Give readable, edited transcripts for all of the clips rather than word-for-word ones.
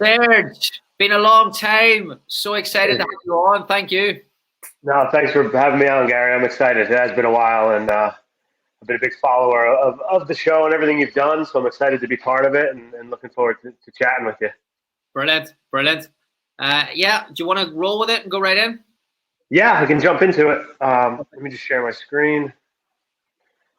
Serge, been a long time. So excited to have you on. Thank you. No, thanks for having me on, Gary. I'm excited. It has been a while, and I've been a big follower of the show and everything you've done, so I'm excited to be part of it and looking forward to chatting with you. Brilliant, brilliant. Yeah, do you want to roll with it and go right in? Yeah, I can jump into it. Let me just share my screen.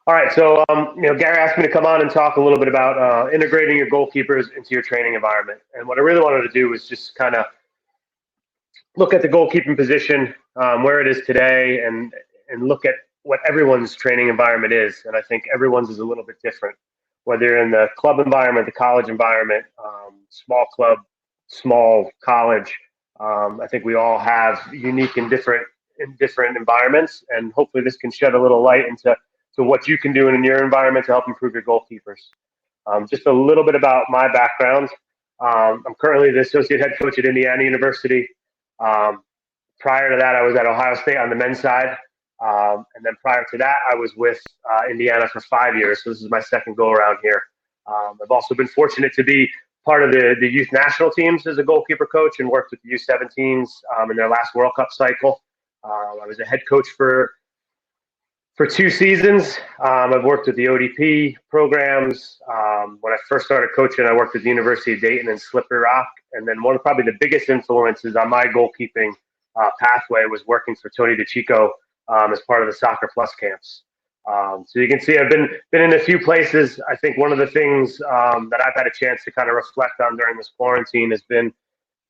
All right, so Gary asked me to come on and talk a little bit about integrating your goalkeepers into your training environment, and what I really wanted to do was just kind of look at the goalkeeping position, where it is today, and look at what everyone's training environment is. And I think everyone's is a little bit different, whether you're in the club environment, the college environment, small club, small college. I think we all have unique and different environments, and hopefully this can shed a little light into what you can do in your environment to help improve your goalkeepers. Just a little bit about my background. I'm currently the associate head coach at Indiana University. Prior to that, I was at Ohio State on the men's side. And then prior to that, I was with Indiana for 5 years. So this is my second go around here. I've also been fortunate to be part of the youth national teams as a goalkeeper coach and worked with the U17s in their last World Cup cycle. I was a head coach for 2 seasons. I've worked with the ODP programs. When I first started coaching, I worked at the University of Dayton and Slippery Rock. And then one of probably the biggest influences on my goalkeeping pathway was working for Tony DeCicco as part of the Soccer Plus camps. So you can see I've been in a few places. I think one of the things that I've had a chance to kind of reflect on during this quarantine has been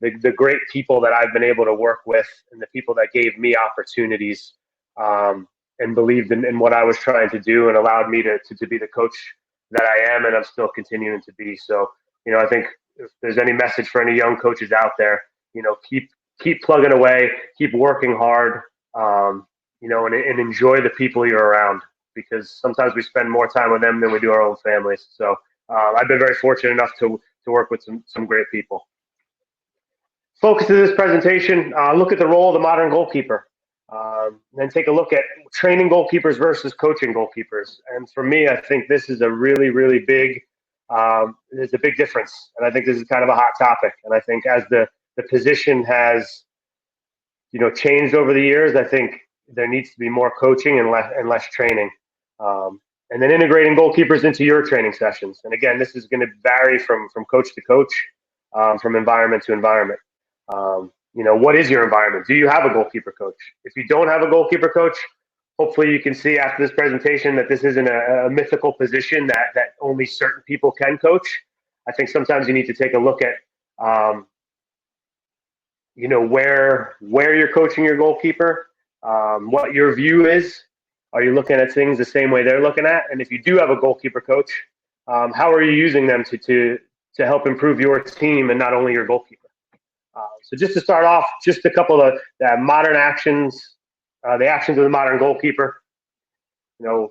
the great people that I've been able to work with and the people that gave me opportunities and believed in what I was trying to do and allowed me to be the coach that I am and I'm still continuing to be. So, I think if there's any message for any young coaches out there, keep plugging away, keep working hard, and enjoy the people you're around, because sometimes we spend more time with them than we do our own families. So I've been very fortunate enough to work with some great people. Focus of this presentation, look at the role of the modern goalkeeper. Then take a look at training goalkeepers versus coaching goalkeepers. And for me, I think this is a really, really big, there's a big difference. And I think this is kind of a hot topic. And I think as the position has, changed over the years, I think there needs to be more coaching and less training. And then integrating goalkeepers into your training sessions. And again, this is going to vary from coach to coach, from environment to environment. What is your environment? Do you have a goalkeeper coach? If you don't have a goalkeeper coach, hopefully you can see after this presentation that this isn't a mythical position that only certain people can coach. I think sometimes you need to take a look at, where you're coaching your goalkeeper, what your view is. Are you looking at things the same way they're looking at? And if you do have a goalkeeper coach, how are you using them to help improve your team and not only your goalkeeper? So just to start off, just a couple of the modern actions, the actions of the modern goalkeeper. I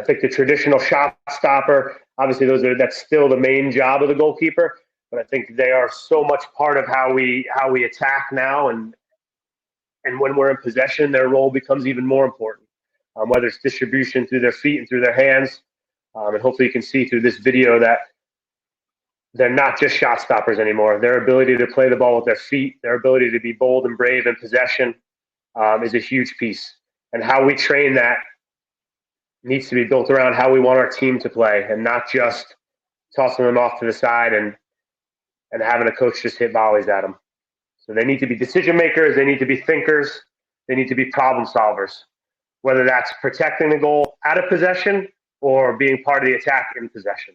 think the traditional shot stopper, obviously that's still the main job of the goalkeeper, but I think they are so much part of how we attack now, and when we're in possession, their role becomes even more important. Whether it's distribution through their feet and through their hands, and hopefully you can see through this video that they're not just shot stoppers anymore. Their ability to play the ball with their feet, their ability to be bold and brave in possession is a huge piece. And how we train that needs to be built around how we want our team to play, and not just tossing them off to the side and having a coach just hit volleys at them. So they need to be decision makers. They need to be thinkers. They need to be problem solvers, whether that's protecting the goal out of possession or being part of the attack in possession.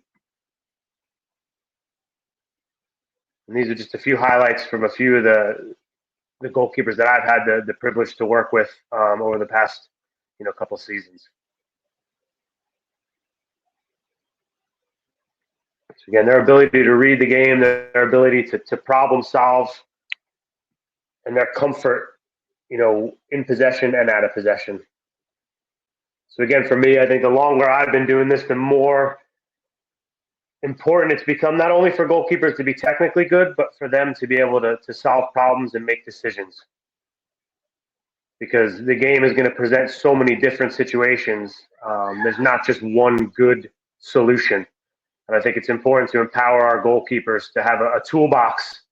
And these are just a few highlights from a few of the goalkeepers that I've had the privilege to work with over the past couple seasons. So again, their ability to read the game, their ability to problem solve, and their comfort, in possession and out of possession. So again, for me, I think the longer I've been doing this, the more important it's become, not only for goalkeepers to be technically good, but for them to be able to solve problems and make decisions. Because the game is going to present so many different situations. There's not just one good solution. And I think it's important to empower our goalkeepers to have a toolbox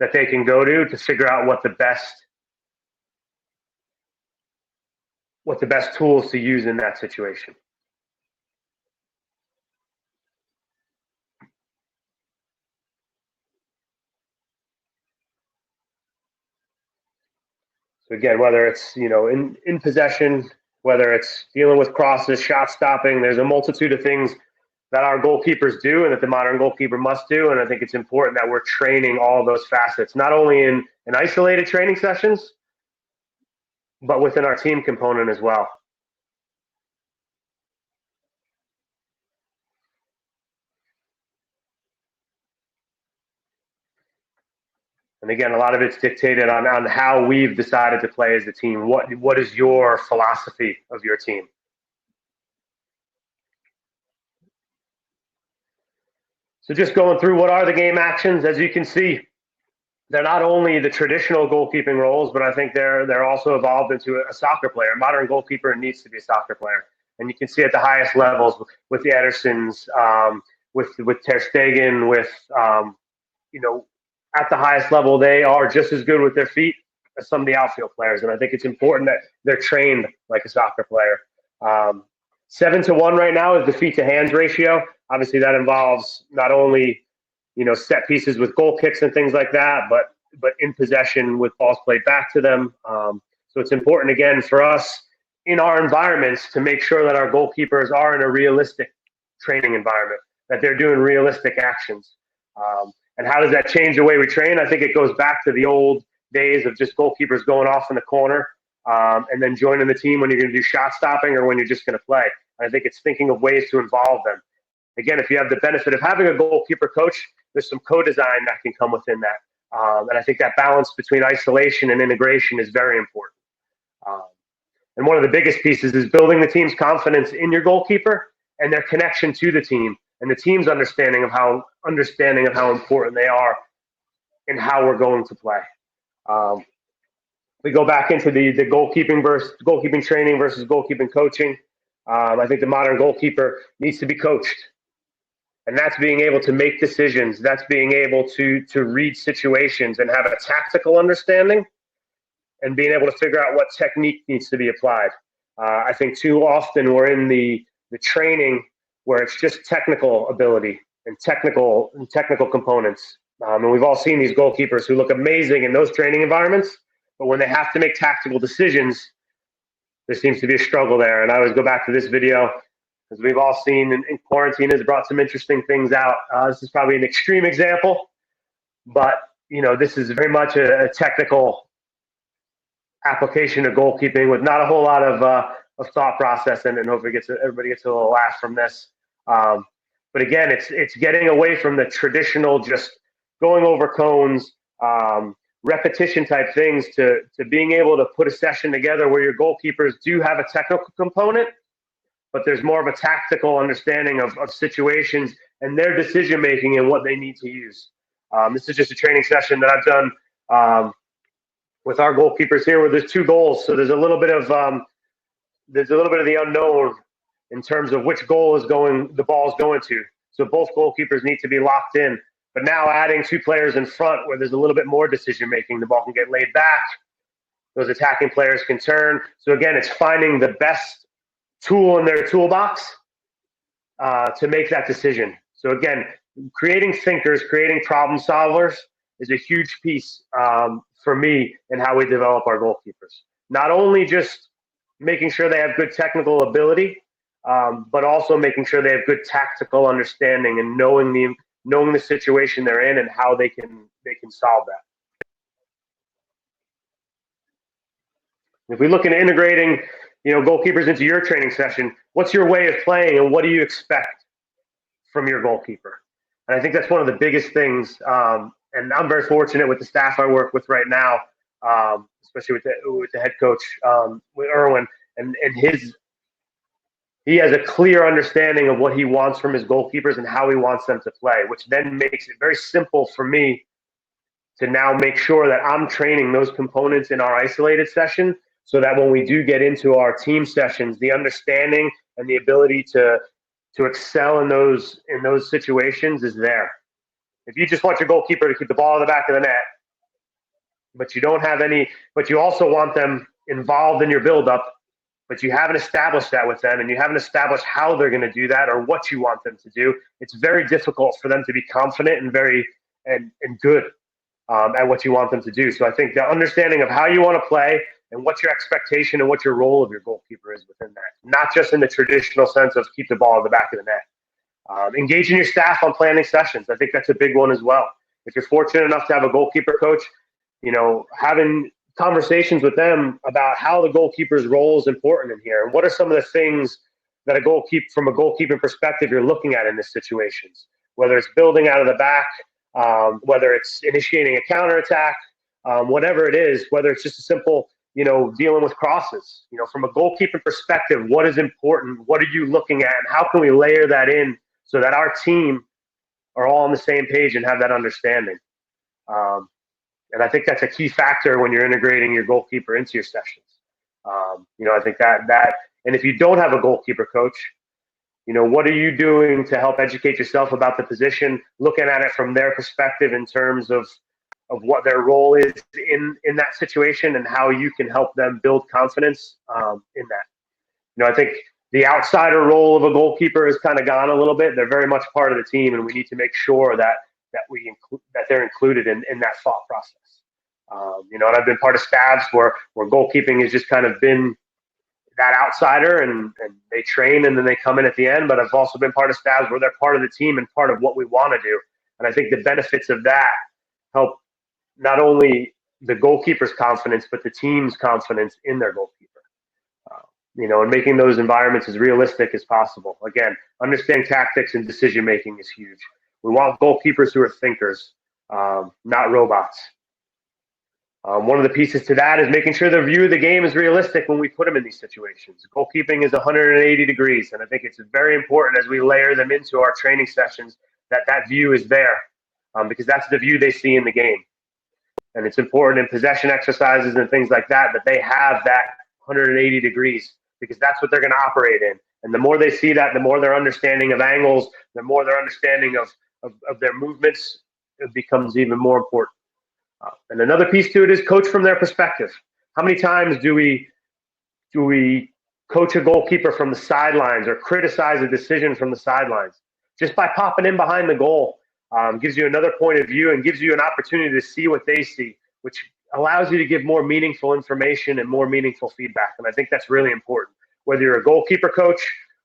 that they can go to figure out what the best tools to use in that situation. So again, whether it's in possession, whether it's dealing with crosses, shot stopping, there's a multitude of things that our goalkeepers do and that the modern goalkeeper must do. And I think it's important that we're training all those facets, not only in isolated training sessions, but within our team component as well. And again, a lot of it's dictated on how we've decided to play as a team. What is your philosophy of your team? So just going through what are the game actions, as you can see, they're not only the traditional goalkeeping roles, but I think they're also evolved into a soccer player. A modern goalkeeper needs to be a soccer player. And you can see at the highest levels with the Edersons, with Ter Stegen, with, at the highest level, they are just as good with their feet as some of the outfield players. And I think it's important that they're trained like a soccer player. 7-to-1 right now is the feet to hands ratio. Obviously, that involves not only set pieces with goal kicks and things like that, but in possession with balls played back to them. So it's important again for us in our environments to make sure that our goalkeepers are in a realistic training environment, that they're doing realistic actions. And how does that change the way we train? I think it goes back to the old days of just goalkeepers going off in the corner and then joining the team when you're going to do shot stopping or when you're just going to play. I think it's thinking of ways to involve them. Again, if you have the benefit of having a goalkeeper coach, there's some co-design that can come within that. And I think that balance between isolation and integration is very important. And one of the biggest pieces is building the team's confidence in your goalkeeper and their connection to the team and the team's understanding of how important they are and how we're going to play. We go back into the goalkeeping training versus goalkeeping coaching. I think the modern goalkeeper needs to be coached. And that's being able to make decisions. That's being able to read situations and have a tactical understanding and being able to figure out what technique needs to be applied. I think too often we're in the training where it's just technical ability and technical components. And we've all seen these goalkeepers who look amazing in those training environments, but when they have to make tactical decisions, there seems to be a struggle there. And I always go back to this video, as we've all seen, and quarantine has brought some interesting things out. This is probably an extreme example, but this is very much a technical application of goalkeeping with not a whole lot of thought process, and hopefully everybody gets a little laugh from this. But again, it's getting away from the traditional just going over cones, repetition type things to being able to put a session together where your goalkeepers do have a technical component, but there's more of a tactical understanding of situations and their decision making and what they need to use. This is just a training session that I've done with our goalkeepers here, where there's 2 goals, so there's a little bit of the unknown in terms of which goal the ball is going to. So both goalkeepers need to be locked in. But now adding 2 players in front where there's a little bit more decision making, the ball can get laid back. Those attacking players can turn. So again, it's finding the best tool in their toolbox to make that decision. So again, creating thinkers, creating problem solvers is a huge piece for me in how we develop our goalkeepers. Not only just making sure they have good technical ability, but also making sure they have good tactical understanding and knowing the situation they're in and how they can solve that. If we look at integrating, goalkeepers into your training session, what's your way of playing and what do you expect from your goalkeeper? And I think that's one of the biggest things. And I'm very fortunate with the staff I work with right now, especially with the head coach, with Erwin, and he has a clear understanding of what he wants from his goalkeepers and how he wants them to play, which then makes it very simple for me to now make sure that I'm training those components in our isolated session so that when we do get into our team sessions, the understanding and the ability to to excel in those situations is there. If you just want your goalkeeper to keep the ball in the back of the net, but you also want them involved in your build-up, but you haven't established that with them, and you haven't established how they're going to do that or what you want them to do, it's very difficult for them to be confident and good at what you want them to do. So I think the understanding of how you want to play and what your expectation and what your role of your goalkeeper is within that, not just in the traditional sense of keep the ball in the back of the net. Engaging your staff on planning sessions. I think that's a big one as well. If you're fortunate enough to have a goalkeeper coach, having conversations with them about how the goalkeeper's role is important in here, and what are some of the things that from a goalkeeping perspective you're looking at in this situations, whether it's building out of the back, whether it's initiating a counterattack, whatever it is, whether it's just a simple, dealing with crosses. From a goalkeeping perspective, what is important? What are you looking at? And how can we layer that in so that our team are all on the same page and have that understanding? And I think that's a key factor when you're integrating your goalkeeper into your sessions. I think that, and if you don't have a goalkeeper coach, what are you doing to help educate yourself about the position, looking at it from their perspective in terms of what their role is in that situation and how you can help them build confidence in that. I think the outsider role of a goalkeeper has kind of gone a little bit. They're very much part of the team, and we need to make sure that they're included in that thought process. And I've been part of staffs where goalkeeping has just kind of been that outsider, and they train and then they come in at the end. But I've also been part of staffs where they're part of the team and part of what we want to do. And I think the benefits of that help not only the goalkeeper's confidence, but the team's confidence in their goalkeeper. And making those environments as realistic as possible. Again, understanding tactics and decision making is huge. We want goalkeepers who are thinkers, not robots. One of the pieces to that is making sure their view of the game is realistic when we put them in these situations. Goalkeeping is 180 degrees, and I think it's very important as we layer them into our training sessions that view is there, because that's the view they see in the game. And it's important in possession exercises and things like that they have that 180 degrees, because that's what they're going to operate in. And the more they see that, the more their understanding of angles, the more their understanding of their movements, it becomes even more important. And another piece to it is coach from their perspective. How many times do we coach a goalkeeper from the sidelines or criticize a decision from the sidelines? Just by popping in behind the goal gives you another point of view and gives you an opportunity to see what they see, which allows you to give more meaningful information and more meaningful feedback. And I think that's really important, whether you're a goalkeeper coach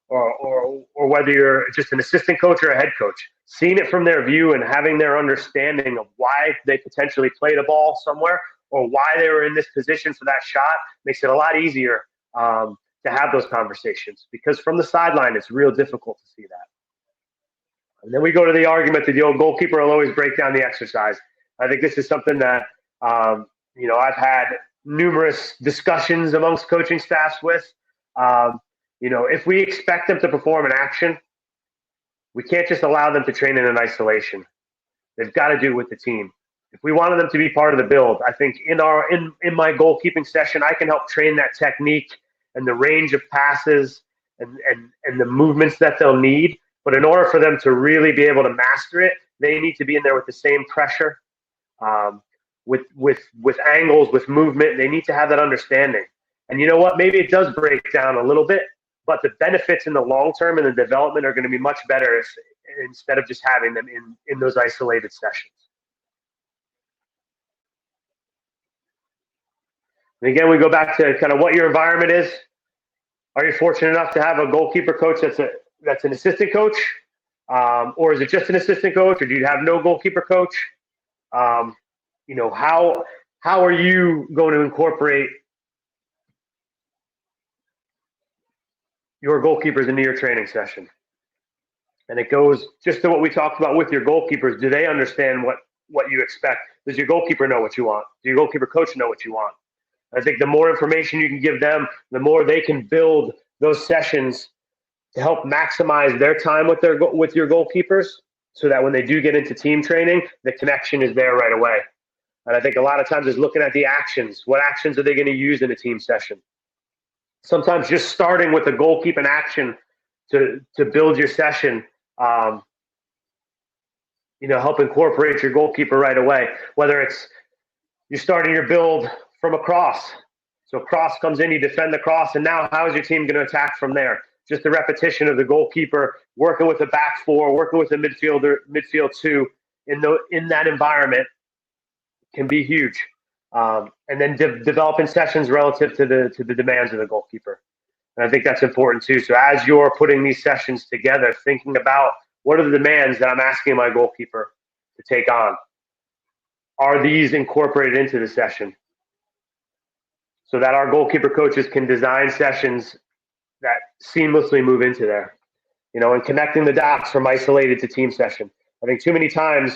or whether you're just an assistant coach or a head coach. Seeing it from their view and having their understanding of why they potentially played a ball somewhere or why they were in this position for that shot makes it a lot easier to have those conversations, because from the sideline, it's real difficult to see that. And then we go to the argument that the old goalkeeper will always break down the exercise. I think this is something that, I've had numerous discussions amongst coaching staffs with. If we expect them to perform an action, we can't just allow them to train in isolation. They've got to do it with the team. If we wanted them to be part of the build, I think in my goalkeeping session, I can help train that technique and the range of passes and the movements that they'll need. But in order for them to really be able to master it, they need to be in there with the same pressure, with angles, with movement. They need to have that understanding. And you know what? Maybe it does break down a little bit, but the benefits in the long term and the development are going to be much better instead of just having them in those isolated sessions. And again, we go back to kind of what your environment is. Are you fortunate enough to have a goalkeeper coach that's an assistant coach? Or is it just an assistant coach, or do you have no goalkeeper coach? How are you going to incorporate your goalkeepers into your training session? And it goes just to what we talked about with your goalkeepers. Do they understand what you expect? Does your goalkeeper know what you want? Does your goalkeeper coach know what you want? I think the more information you can give them, the more they can build those sessions to help maximize their time with your goalkeepers, so that when they do get into team training, the connection is there right away. And I think a lot of times is looking at the actions. What actions are they going to use in a team session? Sometimes just starting with a goalkeeping action to build your session. Help incorporate your goalkeeper right away. Whether it's you're starting your build from a cross, so cross comes in, you defend the cross, and now how is your team going to attack from there? Just the repetition of the goalkeeper working with a back four, working with a midfield two in that environment can be huge. And then developing sessions relative to the demands of the goalkeeper. And I think that's important too. So as you're putting these sessions together, thinking about what are the demands that I'm asking my goalkeeper to take on? Are these incorporated into the session? So that our goalkeeper coaches can design sessions that seamlessly move into there, and connecting the dots from isolated to team session. I think too many times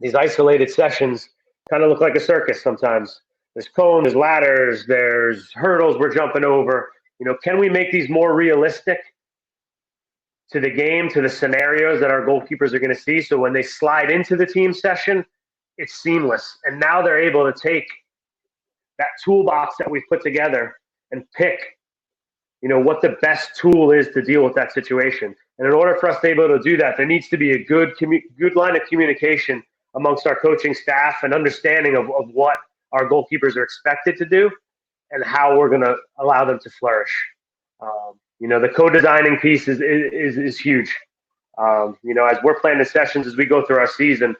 these isolated sessions kind of look like a circus sometimes. There's cones, there's ladders, there's hurdles we're jumping over. Can we make these more realistic to the game, to the scenarios that our goalkeepers are going to see? So when they slide into the team session, it's seamless. And now they're able to take that toolbox that we've put together and pick, what the best tool is to deal with that situation. And in order for us to be able to do that, there needs to be a good line of communication amongst our coaching staff and understanding of what our goalkeepers are expected to do and how we're going to allow them to flourish. The co-designing piece is huge. As we're planning the sessions as we go through our season,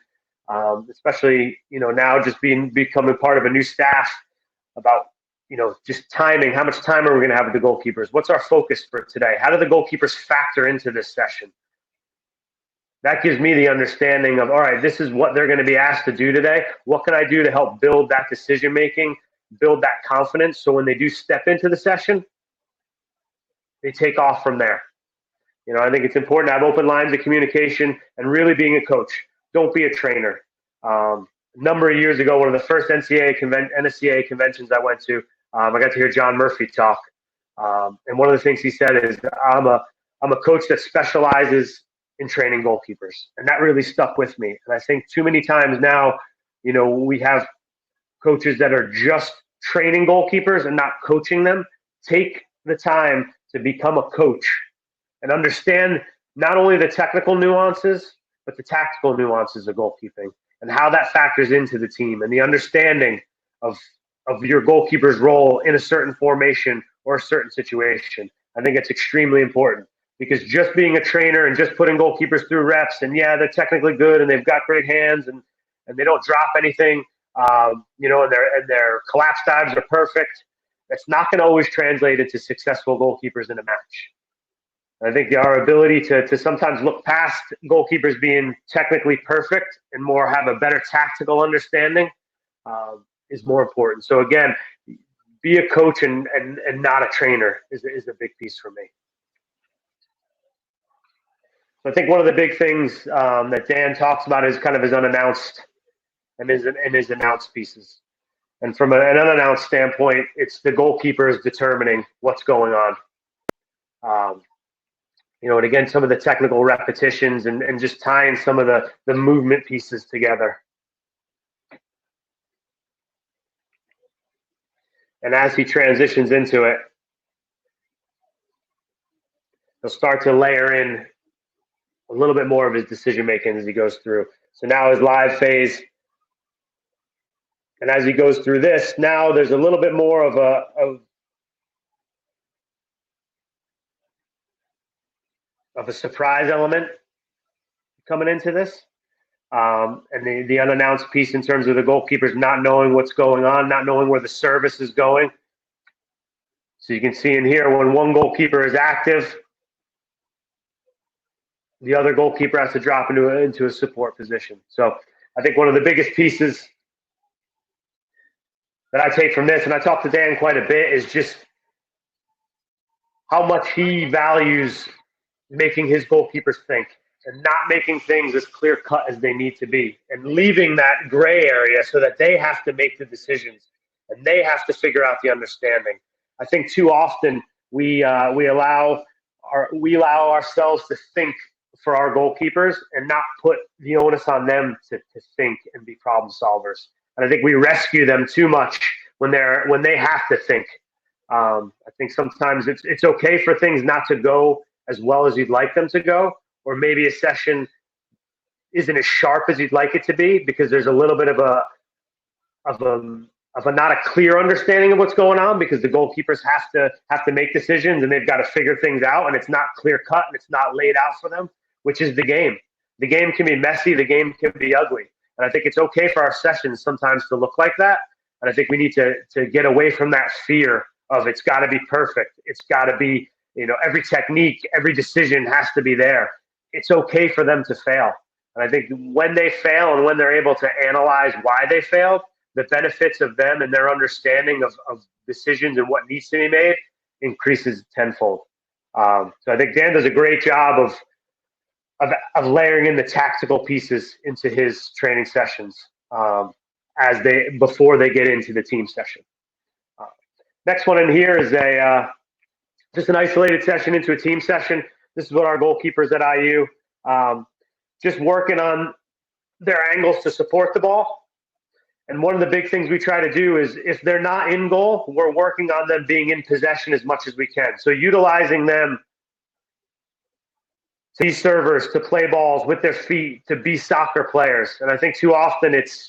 especially, now just becoming part of a new staff, about, just timing, how much time are we going to have with the goalkeepers? What's our focus for today? How do the goalkeepers factor into this session? That gives me the understanding of, all right, this is what they're going to be asked to do today. What can I do to help build that decision-making, build that confidence, so when they do step into the session, they take off from there. I think it's important to have open lines of communication and really being a coach. Don't be a trainer. A number of years ago, one of the first NSCAA conventions I went to, I got to hear John Murphy talk. And one of the things he said is, I'm a coach that specializes in training goalkeepers. And that really stuck with me. And I think too many times now, we have coaches that are just training goalkeepers and not coaching them. Take the time to become a coach and understand not only the technical nuances, but the tactical nuances of goalkeeping and how that factors into the team and the understanding of your goalkeeper's role in a certain formation or a certain situation. I think it's extremely important, because just being a trainer and just putting goalkeepers through reps, and yeah, they're technically good and they've got great hands and they don't drop anything, and their collapse dives are perfect. That's not going to always translate into successful goalkeepers in a match. I think our ability to sometimes look past goalkeepers being technically perfect and more have a better tactical understanding is more important. So again, be a coach and not a trainer is a big piece for me. So I think one of the big things that Dan talks about is kind of his unannounced and his announced pieces. And from an unannounced standpoint, it's the goalkeepers determining what's going on. And again, some of the technical repetitions and just tying some of the movement pieces together. And as he transitions into it, he'll start to layer in a little bit more of his decision-making as he goes through. So now his live phase. And as he goes through this, now there's a little bit more of a surprise element coming into this. And the unannounced piece in terms of the goalkeepers not knowing what's going on, not knowing where the service is going. So you can see in here, when one goalkeeper is active, the other goalkeeper has to drop into a support position. So I think one of the biggest pieces that I take from this, and I talk to Dan quite a bit, is just how much he values making his goalkeepers think and not making things as clear cut as they need to be, and leaving that gray area so that they have to make the decisions and they have to figure out the understanding. I think too often we allow ourselves to think for our goalkeepers and not put the onus on them to think and be problem solvers. And I think we rescue them too much when they have to think. I think sometimes it's okay for things not to go as well as you'd like them to go, or maybe a session isn't as sharp as you'd like it to be because there's a little bit of a not a clear understanding of what's going on, because the goalkeepers have to make decisions and they've got to figure things out, and it's not clear cut and it's not laid out for them, which is the game. The game can be messy, the game can be ugly. And I think it's okay for our sessions sometimes to look like that. And I think we need to get away from that fear of it's got to be perfect. It's got to be, every technique, every decision has to be there. It's okay for them to fail. And I think when they fail and when they're able to analyze why they failed, the benefits of them and their understanding of decisions and what needs to be made increases tenfold. So I think Dan does a great job of layering in the tactical pieces into his training sessions before they get into the team session. Next one in here is just an isolated session into a team session. This is what our goalkeepers at IU, just working on their angles to support the ball. And one of the big things we try to do is if they're not in goal, we're working on them being in possession as much as we can. So utilizing them to be servers, to play balls with their feet, to be soccer players. And I think too often it's,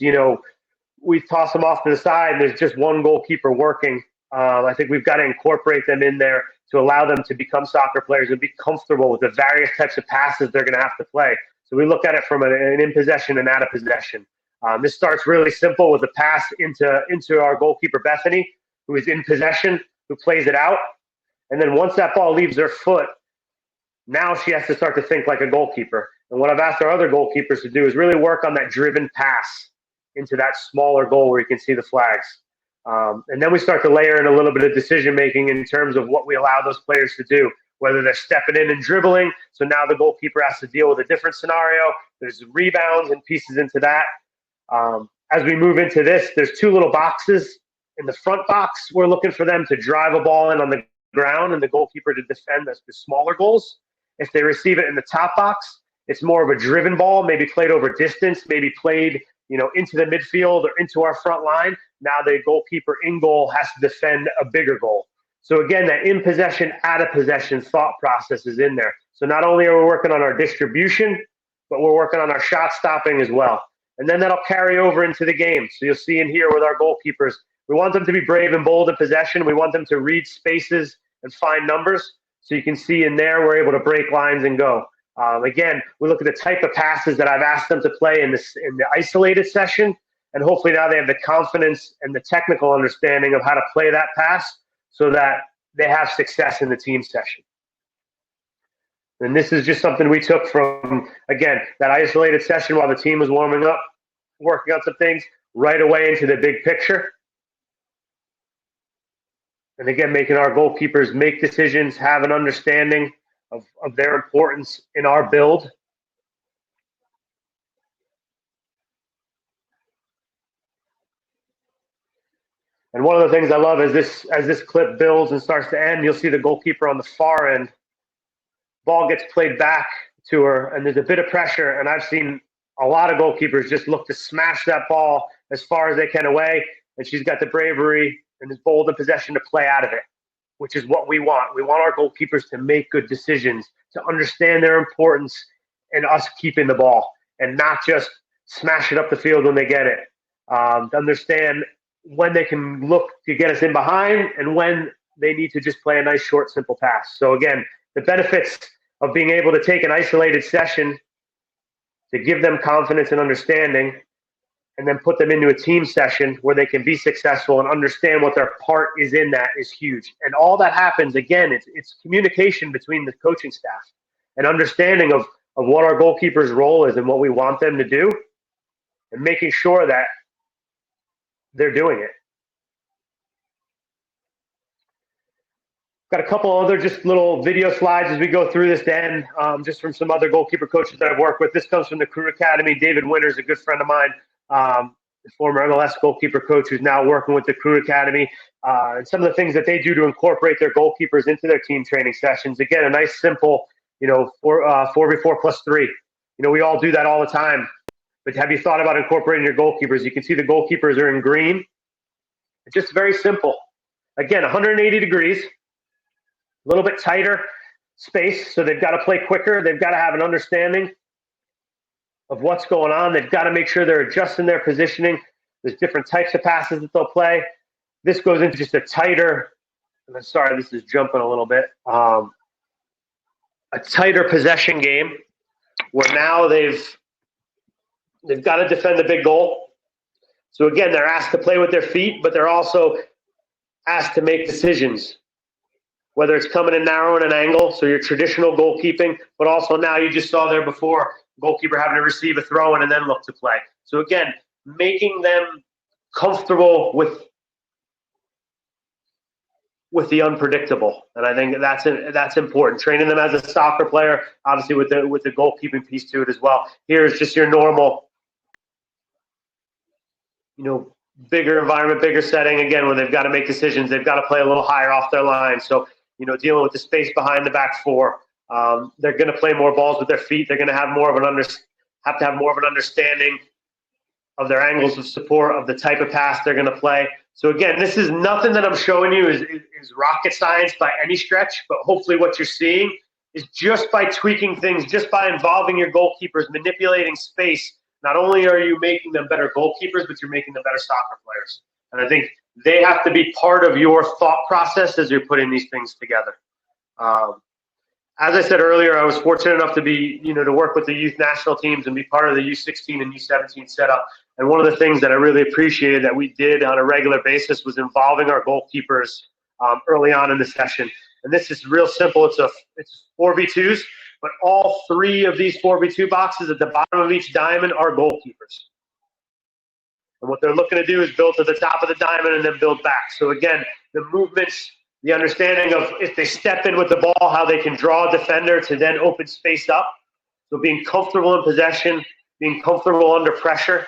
we toss them off to the side and there's just one goalkeeper working. I think we've got to incorporate them in there to allow them to become soccer players and be comfortable with the various types of passes they're going to have to play. So we look at it from an in possession and out of possession. This starts really simple with a pass into our goalkeeper, Bethany, who is in possession, who plays it out. And then once that ball leaves her foot, now she has to start to think like a goalkeeper. And what I've asked our other goalkeepers to do is really work on that driven pass into that smaller goal where you can see the flags. And then we start to layer in a little bit of decision-making in terms of what we allow those players to do, whether they're stepping in and dribbling. So now the goalkeeper has to deal with a different scenario. There's rebounds and pieces into that. As we move into this, there's two little boxes. In the front box, we're looking for them to drive a ball in on the ground and the goalkeeper to defend the smaller goals. If they receive it in the top box, it's more of a driven ball, maybe played over distance, maybe played, into the midfield or into our front line. Now the goalkeeper in goal has to defend a bigger goal. So again, that in possession, out of possession thought process is in there. So not only are we working on our distribution, but we're working on our shot stopping as well. And then that'll carry over into the game. So you'll see in here with our goalkeepers, we want them to be brave and bold in possession. We want them to read spaces and find numbers. So you can see in there, we're able to break lines and go. Again, we look at the type of passes that I've asked them to play in the isolated session. And hopefully now they have the confidence and the technical understanding of how to play that pass so that they have success in the team session. And this is just something we took from, again, that isolated session while the team was warming up, working on some things, right away into the big picture. And again, making our goalkeepers make decisions, have an understanding of their importance in our build. And one of the things I love is as this clip builds and starts to end, you'll see the goalkeeper on the far end. Ball gets played back to her, and there's a bit of pressure. And I've seen a lot of goalkeepers just look to smash that ball as far as they can away. And she's got the bravery and is bold in possession to play out of it, which is what we want. We want our goalkeepers to make good decisions, to understand their importance and us keeping the ball and not just smash it up the field when they get it. To understand when they can look to get us in behind and when they need to just play a nice, short, simple pass. So again, the benefits of being able to take an isolated session to give them confidence and understanding and then put them into a team session where they can be successful and understand what their part is in that is huge. And all that happens, again, it's communication between the coaching staff and understanding of what our goalkeeper's role is and what we want them to do and making sure that they're doing it. Got a couple other just little video slides as we go through this, Dan, just from some other goalkeeper coaches that I've worked with. This comes from the Crew Academy. David Winters, a good friend of mine, the former MLS goalkeeper coach who's now working with the Crew Academy. And some of the things that they do to incorporate their goalkeepers into their team training sessions. Again, a nice, simple, 4v4 plus 3. We all do that all the time. But have you thought about incorporating your goalkeepers? You can see the goalkeepers are in green. It's just very simple. Again, 180 degrees. A little bit tighter. space, so they've got to play quicker. They've got to have an understanding of what's going on. They've got to make sure they're adjusting their positioning. There's different types of passes that they'll play. This goes into just a tighter, and I'm sorry, this is jumping a little bit, a tighter possession game where now they've got to defend the big goal. So again, they're asked to play with their feet, but they're also asked to make decisions, whether it's coming in narrow in an angle, so your traditional goalkeeping, but also now you just saw there before, goalkeeper having to receive a throw in and then look to play. So again, making them comfortable with the unpredictable, and I think that's important. Training them as a soccer player, obviously with the goalkeeping piece to it as well. Here's just your normal, bigger environment, bigger setting, again, where they've got to make decisions. They've got to play a little higher off their line. So, dealing with the space behind the back four, they're going to play more balls with their feet. They're going to have more of an understanding of their angles of support, of the type of pass they're going to play. So again, this is nothing that I'm showing you is rocket science by any stretch, but hopefully what you're seeing is just by tweaking things, just by involving your goalkeepers, manipulating space, not only are you making them better goalkeepers, but you're making them better soccer players. And I think they have to be part of your thought process as you're putting these things together. As I said earlier, I was fortunate enough to be, to work with the youth national teams and be part of the U16 and U17 setup. And one of the things that I really appreciated that we did on a regular basis was involving our goalkeepers early on in the session. And this is real simple. It's 4v2s, but all three of these 4v2 boxes at the bottom of each diamond are goalkeepers. And what they're looking to do is build to the top of the diamond and then build back. So again, the movements, the understanding of if they step in with the ball, how they can draw a defender to then open space up. So being comfortable in possession, being comfortable under pressure,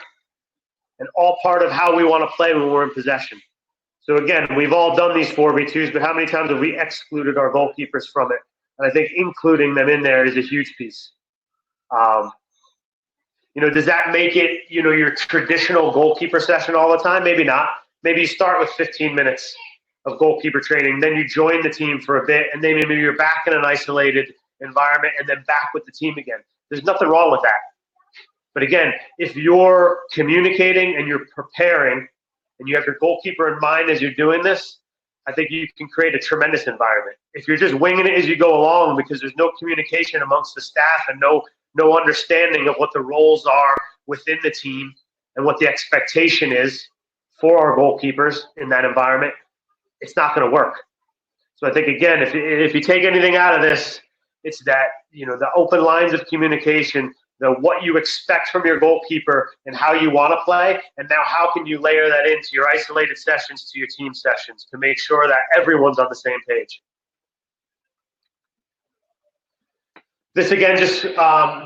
and all part of how we want to play when we're in possession. So again, we've all done these 4v2s, but how many times have we excluded our goalkeepers from it? And I think including them in there is a huge piece. Does that make it, your traditional goalkeeper session all the time? Maybe not. Maybe you start with 15 minutes of goalkeeper training, then you join the team for a bit, and then maybe you're back in an isolated environment and then back with the team again. There's nothing wrong with that. But again, if you're communicating and you're preparing and you have your goalkeeper in mind as you're doing this, I think you can create a tremendous environment. If you're just winging it as you go along because there's no communication amongst the staff and no understanding of what the roles are within the team and what the expectation is for our goalkeepers in that environment, it's not going to work. So I think, again, if you take anything out of this, it's that, the open lines of communication, what you expect from your goalkeeper and how you want to play, and now how can you layer that into your isolated sessions to your team sessions to make sure that everyone's on the same page. This again, just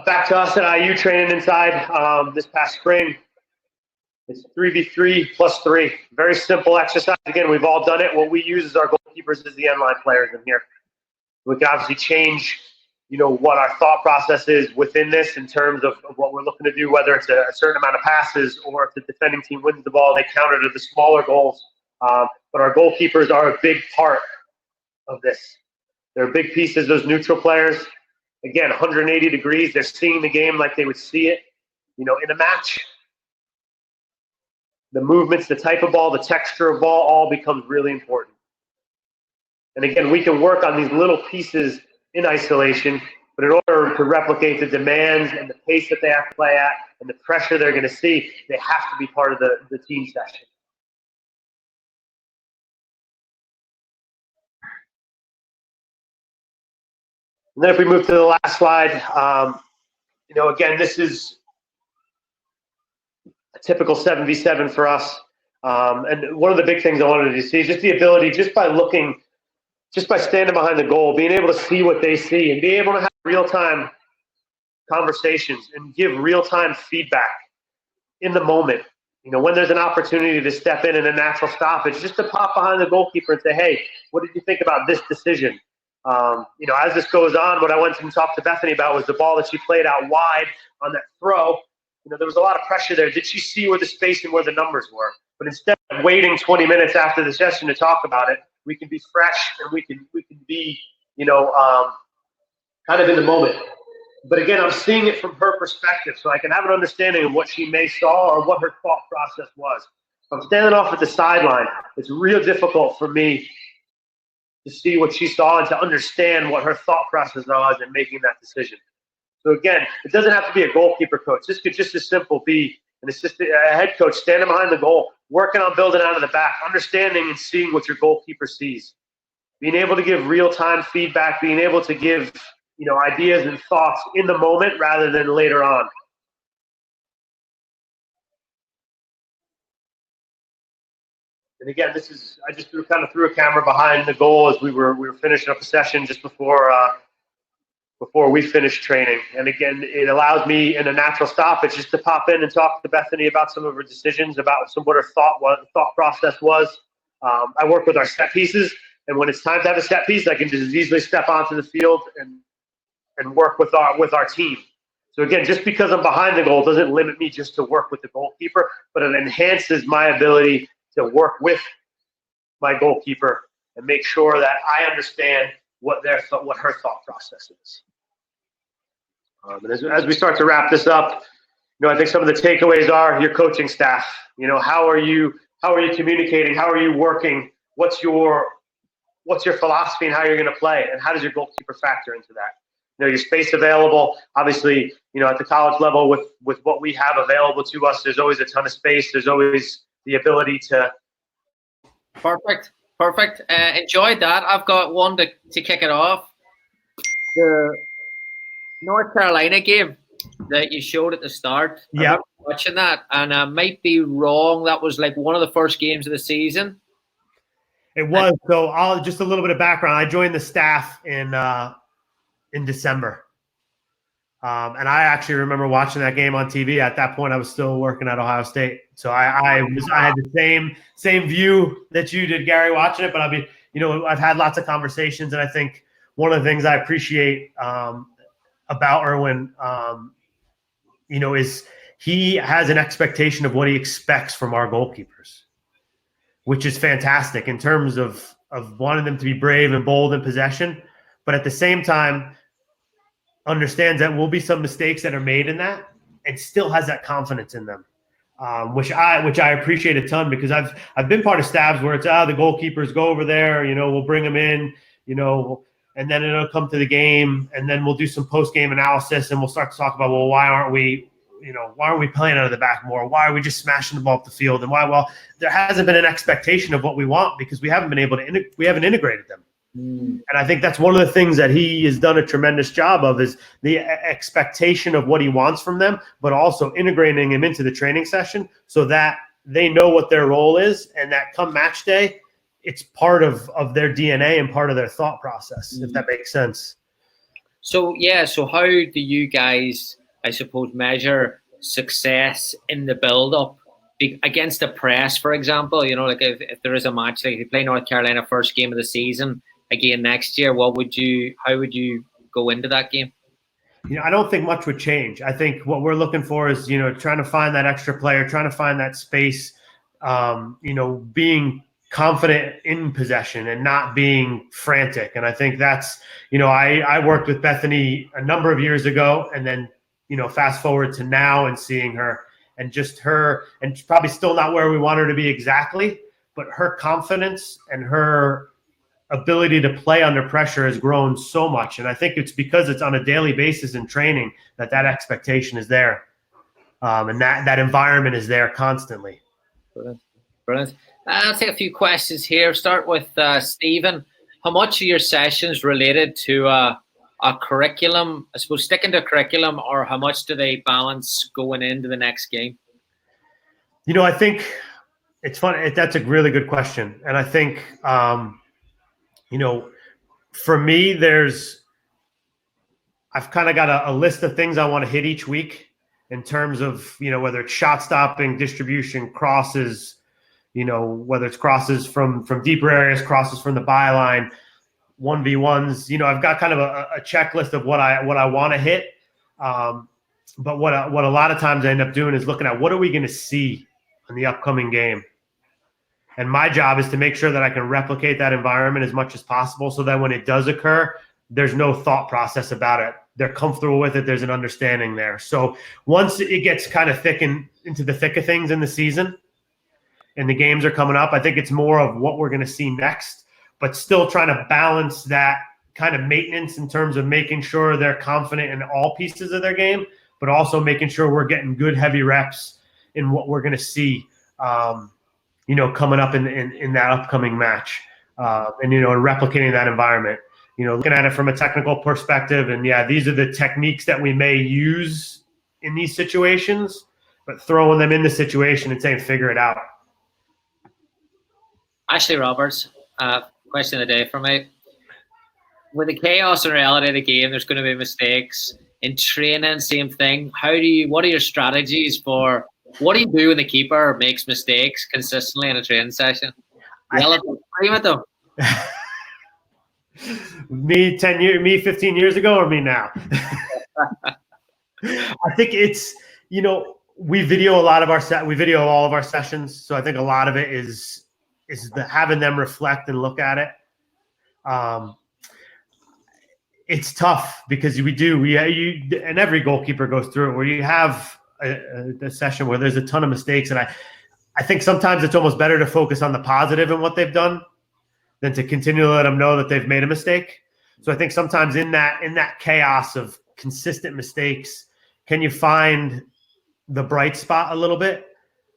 back to us at IU training inside this past spring. It's 3v3 plus 3. Very simple exercise. Again, we've all done it. What we use as our goalkeepers is the end line players in here. We can obviously change what our thought process is within this in terms of what we're looking to do, whether it's a certain amount of passes or if the defending team wins the ball, they counter to the smaller goals. But our goalkeepers are a big part of this. They're big pieces, those neutral players. Again, 180 degrees. They're seeing the game like they would see it, in a match. The movements, the type of ball, the texture of ball all becomes really important. And again, we can work on these little pieces in isolation, but in order to replicate the demands and the pace that they have to play at and the pressure they're going to see, they have to be part of the team session. And then if we move to the last slide, again, this is a typical 7v7 for us. And one of the big things I wanted to see is just the ability, just by standing behind the goal, being able to see what they see and being able to have real-time conversations and give real-time feedback in the moment. When there's an opportunity to step in a natural stoppage, just to pop behind the goalkeeper and say, hey, what did you think about this decision? As this goes on, what I went and talked to Bethany about was the ball that she played out wide on that throw. There was a lot of pressure there. Did she see where the space and where the numbers were? But instead of waiting 20 minutes after the session to talk about it, we can be fresh and we can be, kind of in the moment. But again, I'm seeing it from her perspective, so I can have an understanding of what she may saw or what her thought process was. If I'm standing off at the sideline, it's real difficult for me to see what she saw and to understand what her thought process was in making that decision. So again, it doesn't have to be a goalkeeper coach. This could just as simple be an assistant, a head coach standing behind the goal, working on building out of the back, understanding and seeing what your goalkeeper sees, being able to give real-time feedback, being able to give ideas and thoughts in the moment rather than later on. And again, I just threw a camera behind the goal as we were finishing up a session just before we finished training. And again, it allows me in a natural stoppage just to pop in and talk to Bethany about some of her decisions, about what her thought process was. I work with our set pieces, and when it's time to have a set piece, I can just as easily step onto the field and work with our team. So again, just because I'm behind the goal doesn't limit me just to work with the goalkeeper, but it enhances my ability to work with my goalkeeper and make sure that I understand what her thought process is. And as we start to wrap this up, I think some of the takeaways are your coaching staff. How are you communicating? How are you working? What's your philosophy and how you're going to play? And how does your goalkeeper factor into that? Your space available. Obviously, at the college level with what we have available to us, there's always a ton of space. There's always the ability to. Perfect. Enjoyed that. I've got one to kick it off. The North Carolina game that you showed at the start. Yeah. Watching that, and I might be wrong. That was like one of the first games of the season. It was. So I'll just a little bit of background. I joined the staff in December. And I actually remember watching that game on TV. At that point, I was still working at Ohio State. So I had the same view that you did, Gary, watching it. But I've had lots of conversations, and I think one of the things I appreciate about Erwin, is he has an expectation of what he expects from our goalkeepers, which is fantastic in terms of wanting them to be brave and bold in possession, but at the same time understands that will be some mistakes that are made in that, and still has that confidence in them, which I appreciate a ton, because I've been part of staffs where it's the goalkeepers go over there, we'll bring them in, and then it'll come to the game, and then we'll do some post game analysis, and we'll start to talk about, well, why aren't we playing out of the back more? Why are we just smashing the ball up the field? And why? Well, there hasn't been an expectation of what we want because we haven't been able to we haven't integrated them. And I think that's one of the things that he has done a tremendous job of, is the expectation of what he wants from them, but also integrating him into the training session so that they know what their role is, and that come match day, it's part of their DNA and part of their thought process, if that makes sense. So how do you guys, I suppose, measure success in the build-up against the press, for example? Like if there is a match, like if you play North Carolina first game of the season again next year, how would you go into that game? I don't think much would change. I think what we're looking for is, trying to find that extra player, trying to find that space, being confident in possession and not being frantic. And I think that's, I worked with Bethany a number of years ago, and then, fast forward to now and seeing her, and just her, and probably still not where we want her to be exactly, but her confidence and her ability to play under pressure has grown so much. And I think it's because it's on a daily basis in training that expectation is there. And that environment is there constantly. Brilliant. I'll take a few questions here. Start with Stephen. How much are your sessions related to a curriculum, I suppose, sticking to a curriculum, or how much do they balance going into the next game? I think it's fun. That's a really good question. And I think, for me, I've kind of got a list of things I want to hit each week in terms of, whether it's shot stopping, distribution, crosses, whether it's crosses from deeper areas, crosses from the byline, 1v1s. I've got kind of a checklist of what I want to hit. But what a lot of times I end up doing is looking at what are we going to see in the upcoming game. And my job is to make sure that I can replicate that environment as much as possible, so that when it does occur, there's no thought process about it. They're comfortable with it. There's an understanding there. So once it gets kind of into the thick of things in the season and the games are coming up, I think it's more of what we're going to see next, but still trying to balance that kind of maintenance in terms of making sure they're confident in all pieces of their game, but also making sure we're getting good heavy reps in what we're going to see, coming up in that upcoming match, and replicating that environment. Looking at it from a technical perspective, and these are the techniques that we may use in these situations, but throwing them in the situation and saying, figure it out. Ashley Roberts, question of the day for me. With the chaos and reality of the game, there's going to be mistakes. In training, same thing. What are your strategies for, what do you do when the keeper makes mistakes consistently in a training session? Yell at them, scream at them. Me 15 years ago, or me now? I think it's, we video all of our sessions. So I think a lot of it is having them reflect and look at it. It's tough because and every goalkeeper goes through it, where you have a session where there's a ton of mistakes. And I think sometimes it's almost better to focus on the positive in what they've done than to continue to let them know that they've made a mistake. So I think sometimes in that chaos of consistent mistakes, can you find the bright spot a little bit?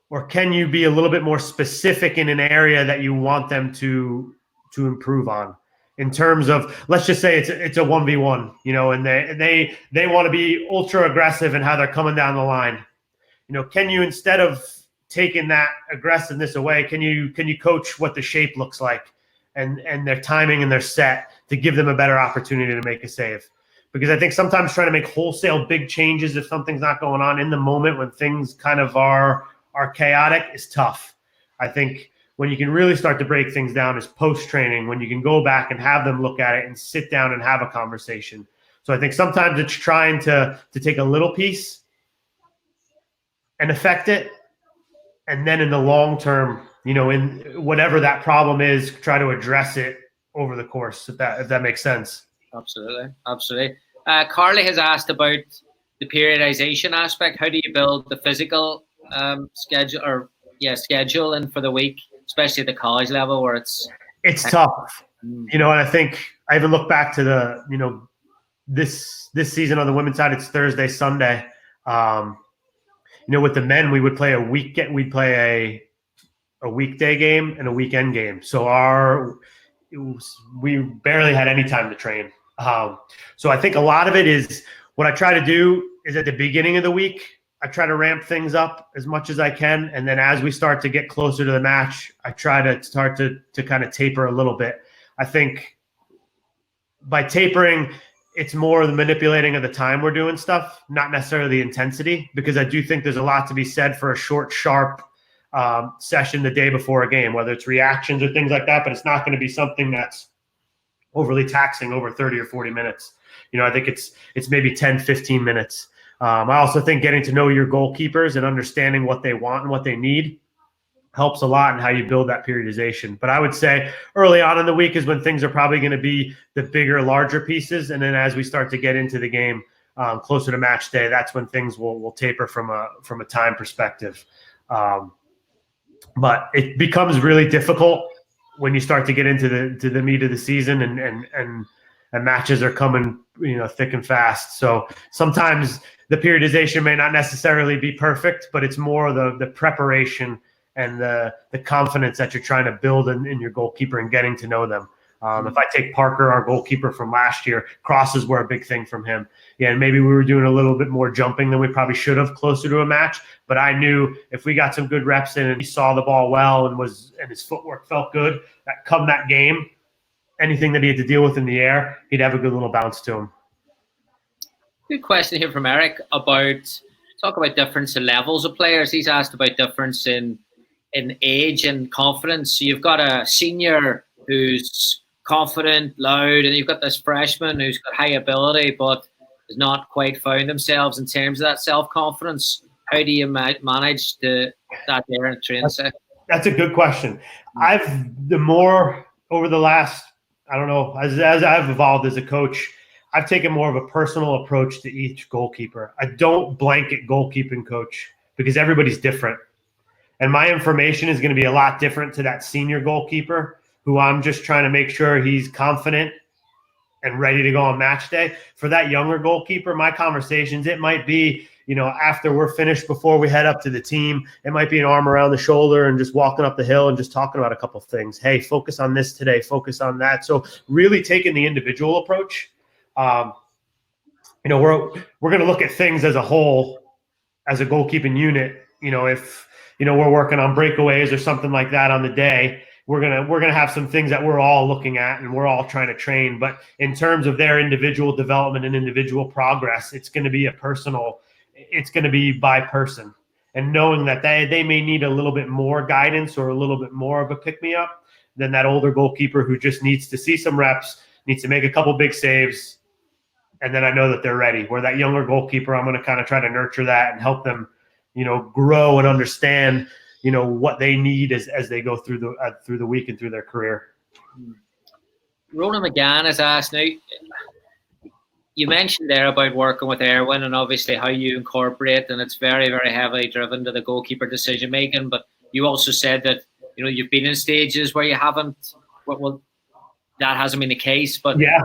Or can you be a little bit more specific in an area that you want them to improve on? In terms of, let's just say it's a 1v1, and they want to be ultra aggressive in how they're coming down the line. Can you, instead of taking that aggressiveness away, can you coach what the shape looks like and their timing and their set to give them a better opportunity to make a save? Because I think sometimes trying to make wholesale big changes if something's not going on in the moment when things kind of are chaotic is tough. I think when you can really start to break things down is post-training, when you can go back and have them look at it and sit down and have a conversation. So I think sometimes it's trying to take a little piece and affect it, and then in the long term, in whatever that problem is, try to address it over the course, if that makes sense. Absolutely. Carly has asked about the periodization aspect. How do you build the physical scheduling for the week, especially at the college level where it's tough. And I think I even look back to this season on the women's side, it's Thursday, Sunday. With the men, we would play a weekday game and a weekend game. So we barely had any time to train. So I think a lot of it is, what I try to do is at the beginning of the week, I try to ramp things up as much as I can. And then as we start to get closer to the match, I try to start to kind of taper a little bit. I think by tapering, it's more the manipulating of the time we're doing stuff, not necessarily the intensity, because I do think there's a lot to be said for a short, sharp session the day before a game, whether it's reactions or things like that, but it's not going to be something that's overly taxing over 30 or 40 minutes. I think it's maybe 10, 15 minutes. I also think getting to know your goalkeepers and understanding what they want and what they need helps a lot in how you build that periodization. But I would say early on in the week is when things are probably going to be the bigger, larger pieces. And then as we start to get into the game, closer to match day, that's when things will taper from a time perspective. But it becomes really difficult when you start to get into the meat of the season and matches are coming, thick and fast. So sometimes the periodization may not necessarily be perfect, but it's more the preparation and the confidence that you're trying to build in your goalkeeper and getting to know them. If I take Parker, our goalkeeper from last year, crosses were a big thing from him. And maybe we were doing a little bit more jumping than we probably should have closer to a match. But I knew if we got some good reps in and he saw the ball well and his footwork felt good, that come that game, anything that he had to deal with in the air, he'd have a good little bounce to him. Good question here from Eric talk about difference in levels of players. He's asked about difference in age and confidence. So you've got a senior who's confident, loud, and you've got this freshman who's got high ability but has not quite found themselves in terms of that self-confidence. How do you manage that there in a training set? That's a good question. Over the last I don't know, as I've evolved as a coach, I've taken more of a personal approach to each goalkeeper. I don't blanket goalkeeping coach because everybody's different. And my information is going to be a lot different to that senior goalkeeper who I'm just trying to make sure he's confident and ready to go on match day. For that younger goalkeeper, my conversations, it might be, after we're finished, before we head up to the team, it might be an arm around the shoulder and just walking up the hill and just talking about a couple of things. Hey, focus on this today, focus on that. So really taking the individual approach. We're going to look at things as a whole, as a goalkeeping unit. If we're working on breakaways or something like that on the day, we're gonna have some things that we're all looking at and we're all trying to train. But in terms of their individual development and individual progress, it's going to be it's going to be by person, and knowing that they may need a little bit more guidance or a little bit more of a pick me up than that older goalkeeper who just needs to see some reps, needs to make a couple big saves, and then I know that they're ready. Where that younger goalkeeper, I'm going to kind of try to nurture that and help them, grow and understand, what they need as they go through the week and through their career. Ronan McGann has asked, now, you mentioned there about working with Erwin and obviously how you incorporate, and it's very, very heavily driven to the goalkeeper decision making. But you also said that you've been in stages where you haven't. Well, that hasn't been the case. But yeah,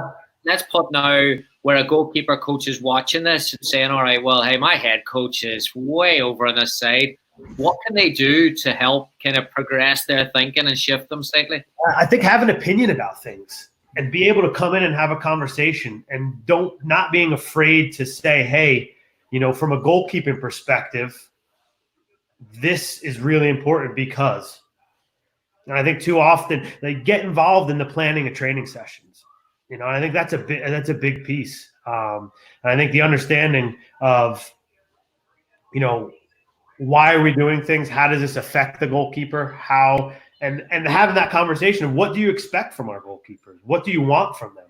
let's put now where a goalkeeper coach is watching this and saying, "All right, well, hey, my head coach is way over on this side. What can they do to help kind of progress their thinking and shift them slightly?" I think have an opinion about things and be able to come in and have a conversation, and not being afraid to say, hey, from a goalkeeping perspective, this is really important because, and I think too often they get involved in the planning of training sessions. And I think that's a big piece. And I think the understanding of, why are we doing things? How does this affect the goalkeeper? How and having that conversation of what do you expect from our goalkeepers? What do you want from them?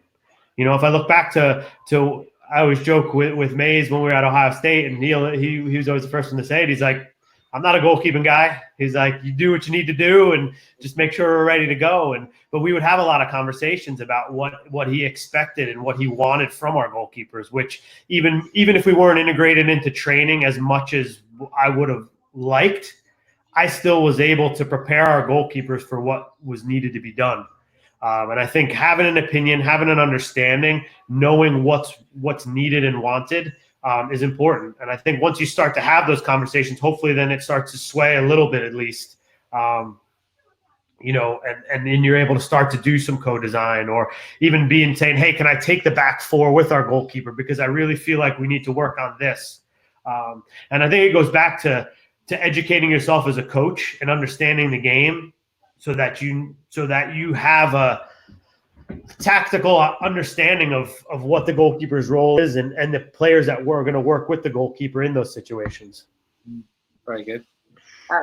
If I look back to I always joke with Mays when we were at Ohio State, and Neil, he was always the first one to say it. He's like, I'm not a goalkeeping guy. He's like, you do what you need to do and just make sure we're ready to go. But we would have a lot of conversations about what he expected and what he wanted from our goalkeepers, which even if we weren't integrated into training as much as I would have liked, I still was able to prepare our goalkeepers for what was needed to be done. And I think having an opinion, having an understanding, knowing what's needed and wanted is important. And I think once you start to have those conversations, hopefully then it starts to sway a little bit at least, and then you're able to start to do some co-design, or even saying, hey, can I take the back four with our goalkeeper? Because I really feel like we need to work on this. And I think it goes back to educating yourself as a coach and understanding the game so that you have a tactical understanding of what the goalkeeper's role is and the players that we're going to work with the goalkeeper in those situations. Very good.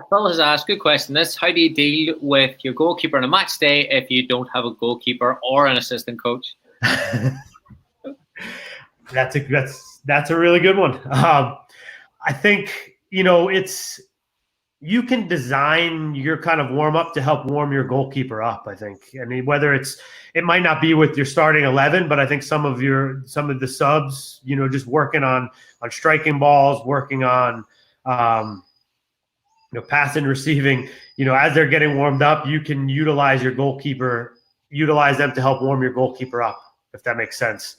Phil has asked, good question. How do you deal with your goalkeeper on a match day if you don't have a goalkeeper or an assistant coach? That's a really good one. I think, you can design your kind of warm up to help warm your goalkeeper up. I think. I mean, whether it might not be with your starting 11, but I think some of the subs, just working on striking balls, working on, passing, receiving, as they're getting warmed up, you can utilize them to help warm your goalkeeper up, if that makes sense.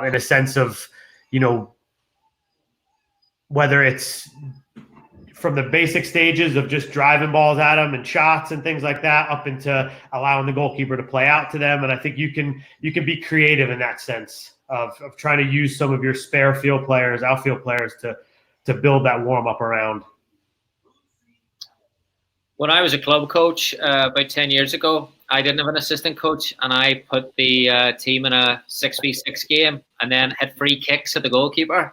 In a sense of, whether it's from the basic stages of just driving balls at them and shots and things like that, up into allowing the goalkeeper to play out to them. And I think you can be creative in that sense of trying to use some of your spare outfield players to build that warm up around. When I was a club coach about 10 years ago, I didn't have an assistant coach, and I put the team in a 6v6 game and then hit free kicks at the goalkeeper.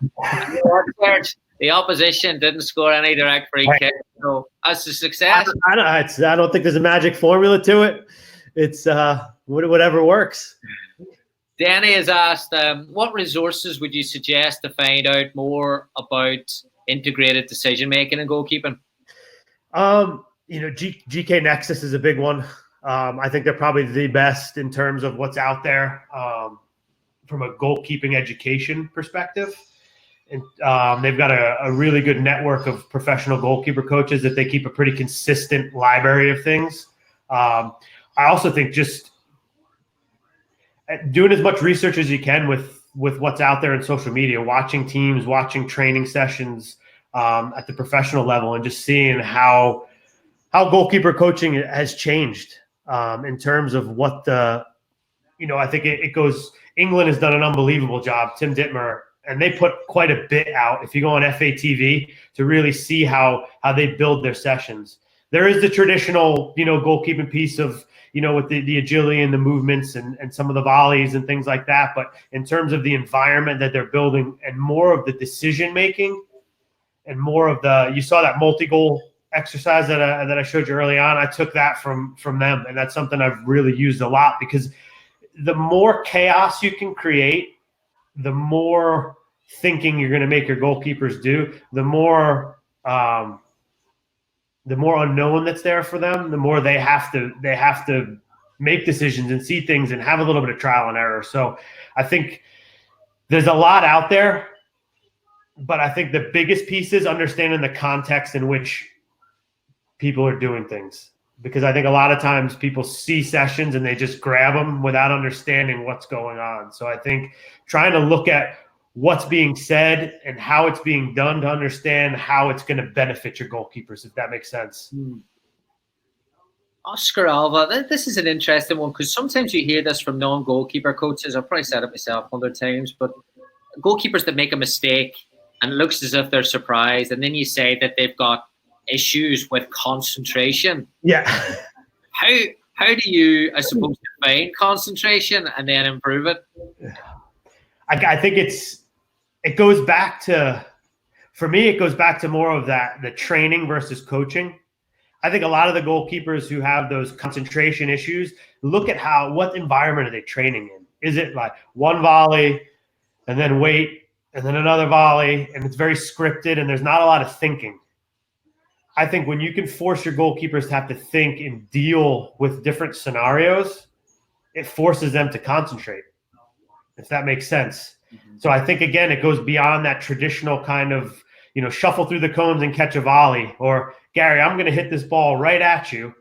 The opposition didn't score any direct free kicks, so that's a success. I don't think there's a magic formula to it. It's whatever works. Danny has asked, what resources would you suggest to find out more about integrated decision making and goalkeeping? GK Nexus is a big one. I think they're probably the best in terms of what's out there from a goalkeeping education perspective. And they've got a really good network of professional goalkeeper coaches that they keep a pretty consistent library of things. I also think just doing as much research as you can with what's out there in social media, watching teams, watching training sessions at the professional level, and just seeing how goalkeeper coaching has changed in terms of what I think it goes. England has done an unbelievable job. Tim Dittmer. And they put quite a bit out, if you go on FATV, to really see how they build their sessions. There is the traditional, goalkeeping piece of, with the agility and the movements and some of the volleys and things like that. But in terms of the environment that they're building and more of the decision-making and more of you saw that multi-goal exercise that I showed you early on. I took that from them. And that's something I've really used a lot, because the more chaos you can create, the more thinking you're going to make your goalkeepers do, the more unknown that's there for them, the more they have to make decisions and see things and have a little bit of trial and error. So I think there's a lot out there, but I think the biggest piece is understanding the context in which people are doing things. Because I think a lot of times people see sessions and they just grab them without understanding what's going on. So I think trying to look at what's being said and how it's being done to understand how it's going to benefit your goalkeepers, if that makes sense. Oscar Alva, this is an interesting one, because sometimes you hear this from non-goalkeeper coaches. I've probably said it myself 100 times, but goalkeepers that make a mistake and it looks as if they're surprised, and then you say that they've got issues with concentration. Yeah. How do you, I suppose, define concentration and then improve it? I think it goes back to, for me, it goes back to more of the training versus coaching. I think a lot of the goalkeepers who have those concentration issues look at what environment are they training in? Is it like one volley and then wait and then another volley, and it's very scripted and there's not a lot of thinking? I think when you can force your goalkeepers to have to think and deal with different scenarios, it forces them to concentrate, if that makes sense. Mm-hmm. So I think, again, it goes beyond that traditional kind of, shuffle through the cones and catch a volley, or Gary, I'm going to hit this ball right at you,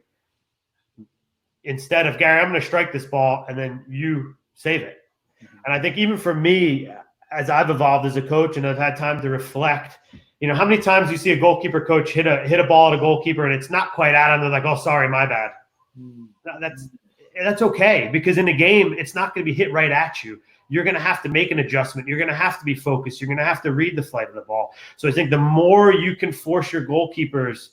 instead of Gary, I'm going to strike this ball and then you save it. Mm-hmm. And I think even for me, as I've evolved as a coach and I've had time to reflect, how many times you see a goalkeeper coach hit a ball at a goalkeeper and it's not quite at him, they're like, oh, sorry, my bad. That's okay, because in a game, it's not going to be hit right at you. You're going to have to make an adjustment. You're going to have to be focused. You're going to have to read the flight of the ball. So I think the more you can force your goalkeepers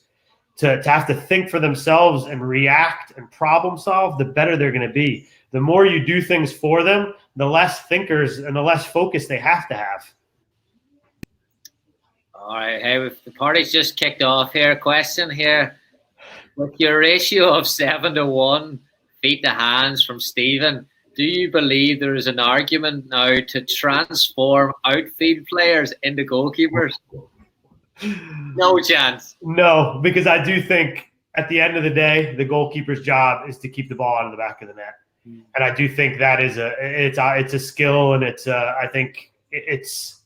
to have to think for themselves and react and problem solve, the better they're going to be. The more you do things for them, the less thinkers and the less focus they have to have. All right, hey, the party's just kicked off here. Question here. With your ratio of 7-1, feet to hands from Stephen, do you believe there is an argument now to transform outfield players into goalkeepers? No chance. No, because I do think at the end of the day, the goalkeeper's job is to keep the ball out of the back of the net. And I do think that is it's a skill, and I think it's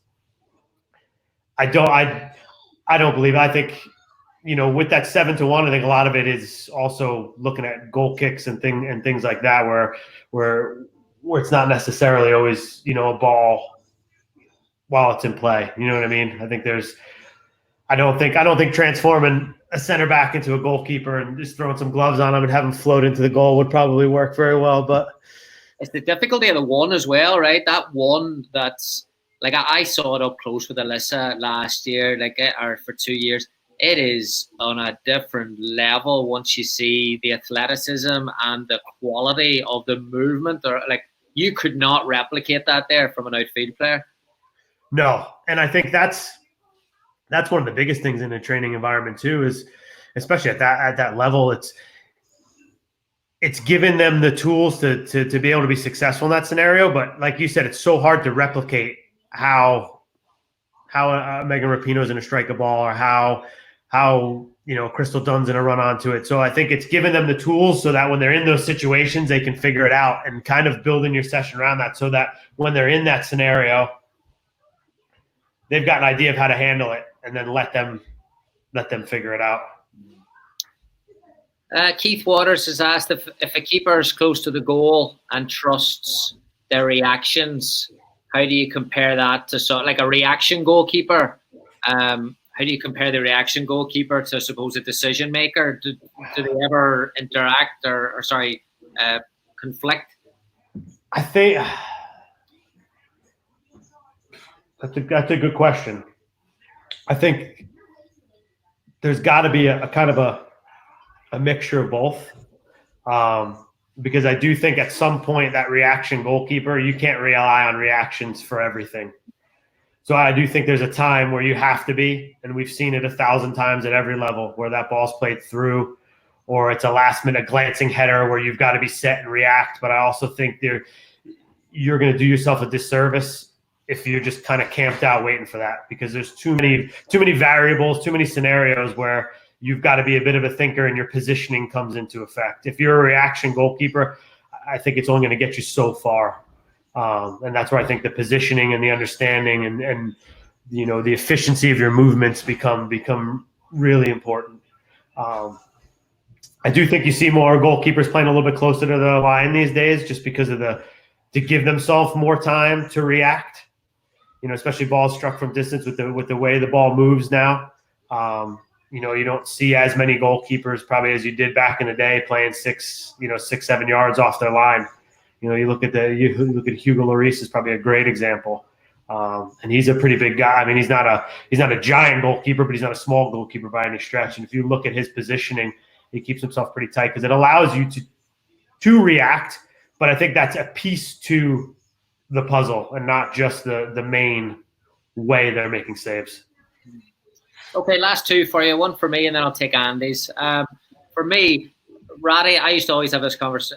I don't believe. I think, with that 7-1, I think a lot of it is also looking at goal kicks and things like that, where it's not necessarily always, a ball while it's in play. You know what I mean? I think I don't think transforming a center back into a goalkeeper and just throwing some gloves on him and have him float into the goal would probably work very well. But it's the difficulty of the one as well, right? That one that's, like, I saw it up close with Alyssa last year, or for 2 years. It is on a different level once you see the athleticism and the quality of the movement. Or you could not replicate that there from an outfield player. No, and I think that's one of the biggest things in a training environment too, is especially at that level, it's given them the tools to be able to be successful in that scenario. But like you said, it's so hard to replicate how Megan Rapinoe is going to strike a ball, or how Crystal Dunn's going to run onto it. So I think it's giving them the tools so that when they're in those situations, they can figure it out, and kind of building your session around that so that when they're in that scenario, they've got an idea of how to handle it, and then let them figure it out. Keith Waters has asked if a keeper is close to the goal and trusts their reactions, how do you compare that to like a reaction goalkeeper? How do you compare the reaction goalkeeper to, suppose, a decision maker? Do they ever interact or conflict? I think that's a good question. I think there's got to be a kind of a mixture of both, because I do think at some point that reaction goalkeeper, you can't rely on reactions for everything. So I do think there's a time where you have to be, and we've seen it 1,000 times at every level, where that ball's played through, or it's a last-minute glancing header where you've got to be set and react. But I also think you're going to do yourself a disservice if you're just kind of camped out waiting for that, because there's too many variables, too many scenarios where you've got to be a bit of a thinker and your positioning comes into effect. If you're a reaction goalkeeper, I think it's only going to get you so far. And that's where I think the positioning and the understanding and the efficiency of your movements become really important. I do think you see more goalkeepers playing a little bit closer to the line these days, just because of to give themselves more time to react. Especially balls struck from distance with the way the ball moves now. You don't see as many goalkeepers probably as you did back in the day playing 6-7 yards off their line. You look at Hugo Lloris is probably a great example, and he's a pretty big guy. I mean, he's not a giant goalkeeper, but he's not a small goalkeeper by any stretch. And if you look at his positioning, he keeps himself pretty tight because it allows you to react. But I think that's a piece to the puzzle and not just the main way they're making saves. Okay, last two for you. One for me, and then I'll take Andy's. For me, Ratty, I used to always have this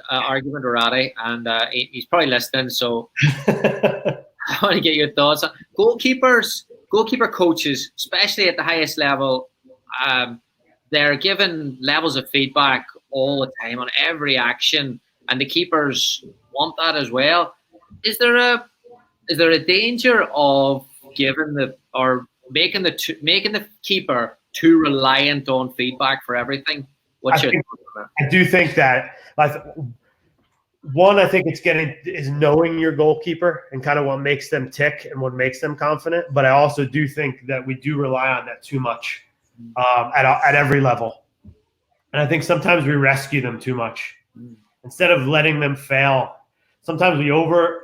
argument with Ratty, and he's probably listening, so I want to get your thoughts. Goalkeeper coaches, especially at the highest level, they're given levels of feedback all the time on every action, and the keepers want that as well. Is there a danger of making the keeper too reliant on feedback for everything? I do think that one, I think is knowing your goalkeeper and kind of what makes them tick and what makes them confident. But I also do think that we do rely on that too much at every level. And I think sometimes we rescue them too much instead of letting them fail. Sometimes we over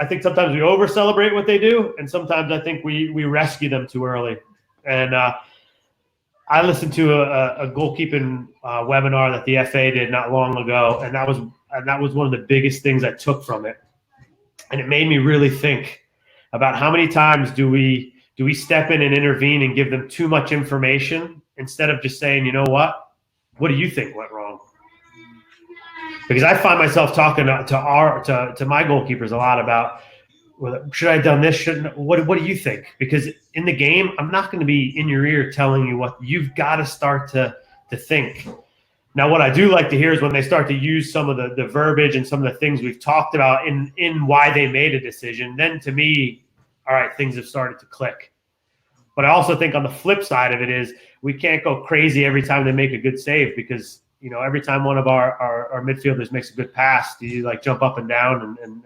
celebrate what they do, and sometimes I think we rescue them too early. And I listened to a goalkeeping webinar that the FA did not long ago, and that was one of the biggest things I took from it. And it made me really think about how many times do we step in and intervene and give them too much information instead of just saying, you know what do you think went wrong? Because I find myself talking to my goalkeepers a lot about, should I have done this? What do you think? Because in the game, I'm not going to be in your ear telling you what you've got to start to think. Now, what I do like to hear is when they start to use some of the verbiage and some of the things we've talked about in why they made a decision. Then to me, all right, things have started to click. But I also think on the flip side of it is we can't go crazy every time they make a good save, because every time one of our midfielders makes a good pass, do you jump up and down and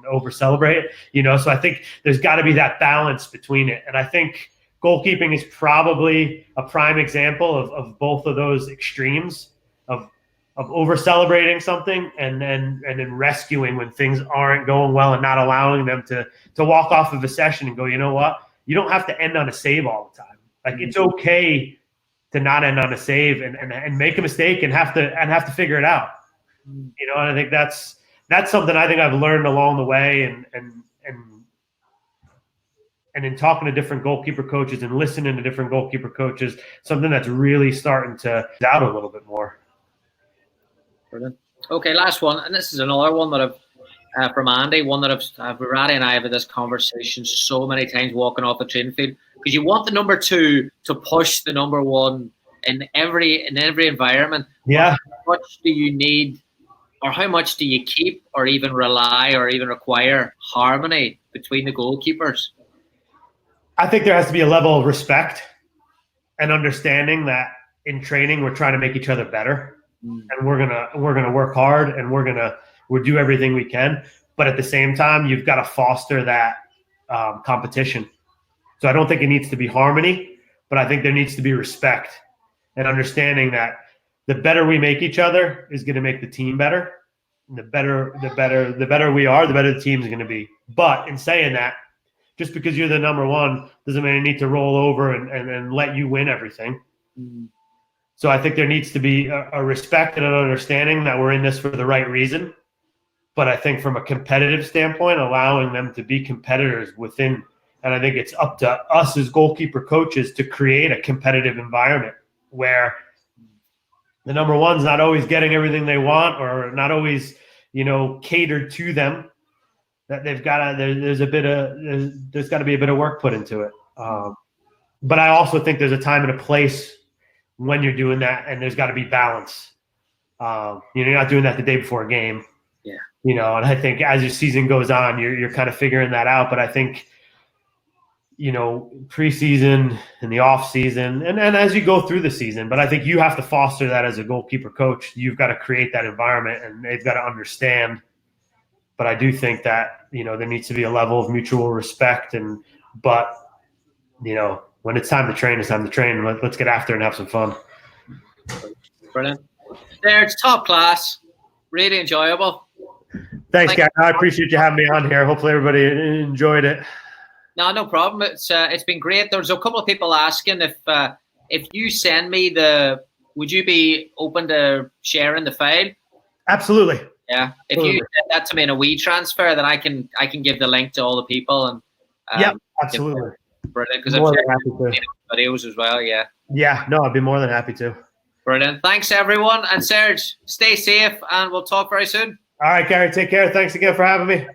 over celebrate? So I think there's got to be that balance between it. And I think goalkeeping is probably a prime example of both of those extremes of over celebrating something and then rescuing when things aren't going well and not allowing them to walk off of a session and go, you know what? You don't have to end on a save all the time. It's okay to not end on a save and make a mistake and have to figure it out. And I think that's something I think I've learned along the way and in talking to different goalkeeper coaches and listening to different goalkeeper coaches, something that's really starting to out a little bit more. Brilliant. Okay, last one, and this is another one that I've from Andy, one that Ratty and I have had this conversation so many times walking off the training field, because you want the number two to push the number one in every environment. Yeah. How much do you need, or how much do you keep, or even rely, or even require harmony between the goalkeepers? I think there has to be a level of respect and understanding that in training we're trying to make each other better, and we're gonna work hard, and we'll do everything we can. But at the same time, you've got to foster that competition. So I don't think it needs to be harmony, but I think there needs to be respect and understanding that the better we make each other is going to make the team better. And the better we are, the better the team's going to be. But in saying that, just because you're the number one doesn't mean you need to roll over and let you win everything. So I think there needs to be a respect and an understanding that we're in this for the right reason. But I think from a competitive standpoint, allowing them to be competitors within, and I think it's up to us as goalkeeper coaches to create a competitive environment where the number one's not always getting everything they want, or not always, catered to them. That they've got to, there's got to be a bit of work put into it. But I also think there's a time and a place when you're doing that, and there's got to be balance. You're not doing that the day before a game. Yeah. And I think as your season goes on, you're kind of figuring that out. But I think, preseason and the off season, and as you go through the season, but I think you have to foster that as a goalkeeper coach. You've got to create that environment, and they've got to understand. But I do think that, there needs to be a level of mutual respect, but when it's time to train, it's time to train. Let's get after it and have some fun. Brilliant. There, it's top class. Really enjoyable. Thanks, guys. I appreciate you having me on here. Hopefully everybody enjoyed it. No problem. It's been great. There's a couple of people asking if you send me would you be open to sharing the file? Absolutely. Yeah. If you send that to me in a WeTransfer, then I can give the link to all the people and. Yeah, absolutely. Brilliant. Because I'm sharing videos as well. Yeah. Yeah. No, I'd be more than happy to. Brilliant. Thanks everyone, and Serge, stay safe, and we'll talk very soon. All right, Gary. Take care. Thanks again for having me.